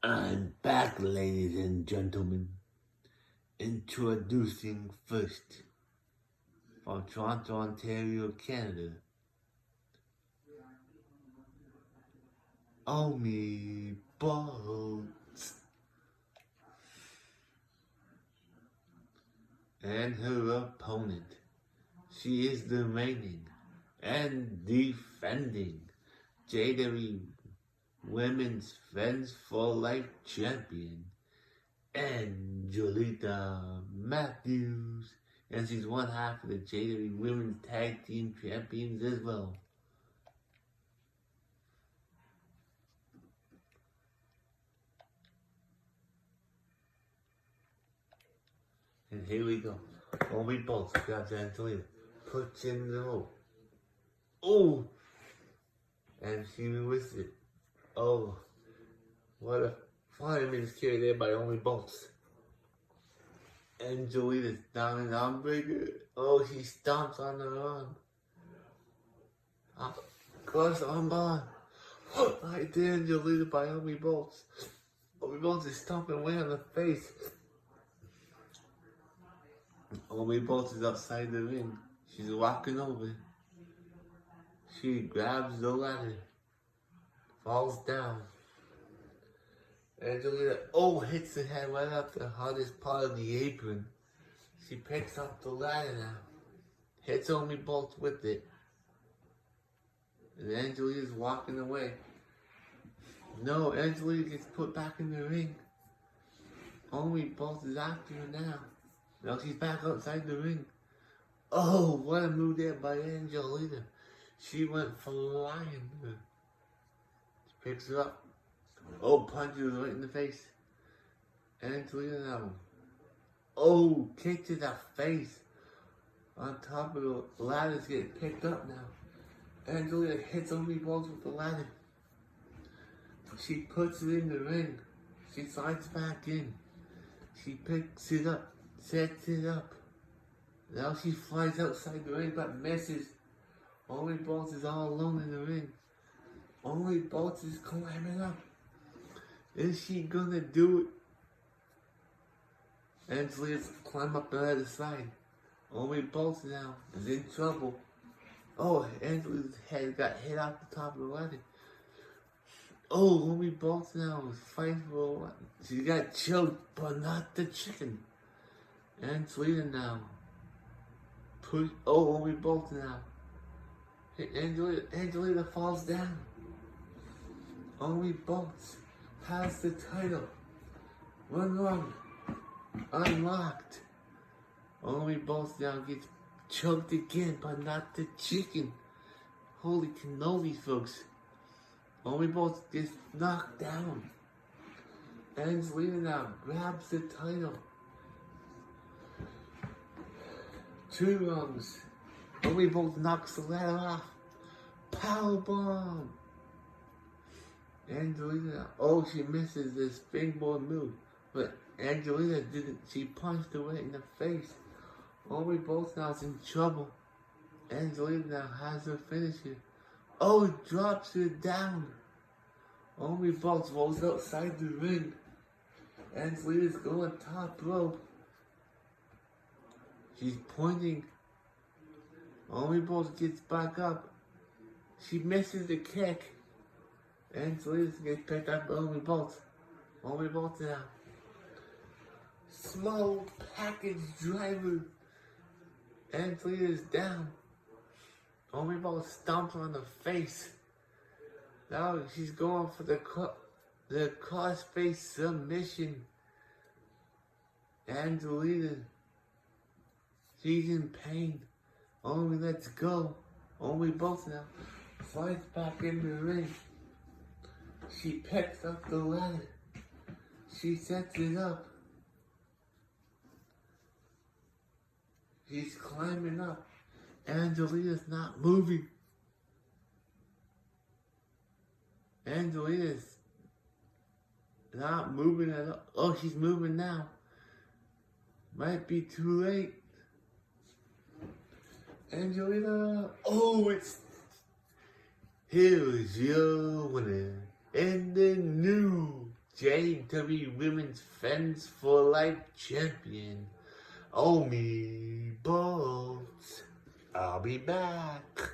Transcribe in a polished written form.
I'm back, ladies and gentlemen. Introducing first, from Toronto, Ontario, Canada, Omi Bolts, and her opponent. She is the reigning and defending JWE Women's Friends for Life Champion, Angelita Matthews, and she's one half of the JWE Women's Tag Team Champions as well. And here we go. Omi Bolts grabs Angelita, puts in the hole. Oh! And she missed it. Oh, what a fireman's carry there by Omi Bolts. Angelita's down an armbreaker. Oh, she stomps on her arm. Cross armbar. Right there, Angelita by Omi Bolts. Omi Bolts is stomping away on the face. Omi Bolts is outside the ring. She's walking over. She grabs the ladder. Falls down. Angelita, hits her head right up the hardest part of the apron. She picks up the ladder now. Hits Omi Bolts with it. And Angelita's walking away. No, Angelita gets put back in the ring. Omi Bolts is after her now. Now she's back outside the ring. Oh, what a move there by Angelita. She went flying. She picks her up. Oh, punches her right in the face. Angelita now. Oh, kick to the face. On top of the ladder's getting picked up now. Angelita hits Omi Bolts with the ladder. She puts it in the ring. She slides back in. She picks it up, sets it up. Now she flies outside the ring but misses. Omi Bolts is all alone in the ring. Omi Bolts is climbing up. Is she gonna do it? Angelita's climb up the other side. Omi Bolts now is in trouble. Oh, Angelita's head got hit off the top of the ladder. Oh, Omi Bolts now is fighting for a while. She got choked, but not the chicken. Angelita now. Omi Bolts now. Angelita falls down. Omi Bolts has the title. Run. Unlocked. Omi Bolts now gets choked again, but not the chicken. Holy cannoli, folks. Omi Bolts gets knocked down. Angelita now grabs the title. 2 rungs. Omi Bolts knocks the ladder off. Powerbomb. Angelita, she misses the springboard move. But Angelita didn't. She punched her right in the face. Omi Bolts now is in trouble. Angelita now has her finisher. Drops her down. Omi Bolts rolls outside the ring. Angelita's going top rope. She's pointing. Omi Bolts gets back up. She misses the kick. Angelita gets picked up by Omi Bolts. Omi Bolts now. Small package driver. Angelita's down. Omi Bolts stomps on the face. Now she's going for the crossface submission. Angelita, she's in pain. Omi lets go. Omi Bolts now slides back in the ring. She picks up the ladder. She sets it up. She's climbing up. Angelita's not moving. Angelita's not moving at all. Oh, she's moving now. Might be too late. Angelita. Here is your winner and the new JWE Women's Friends for Life Champion. Oh me balls. I'll be back.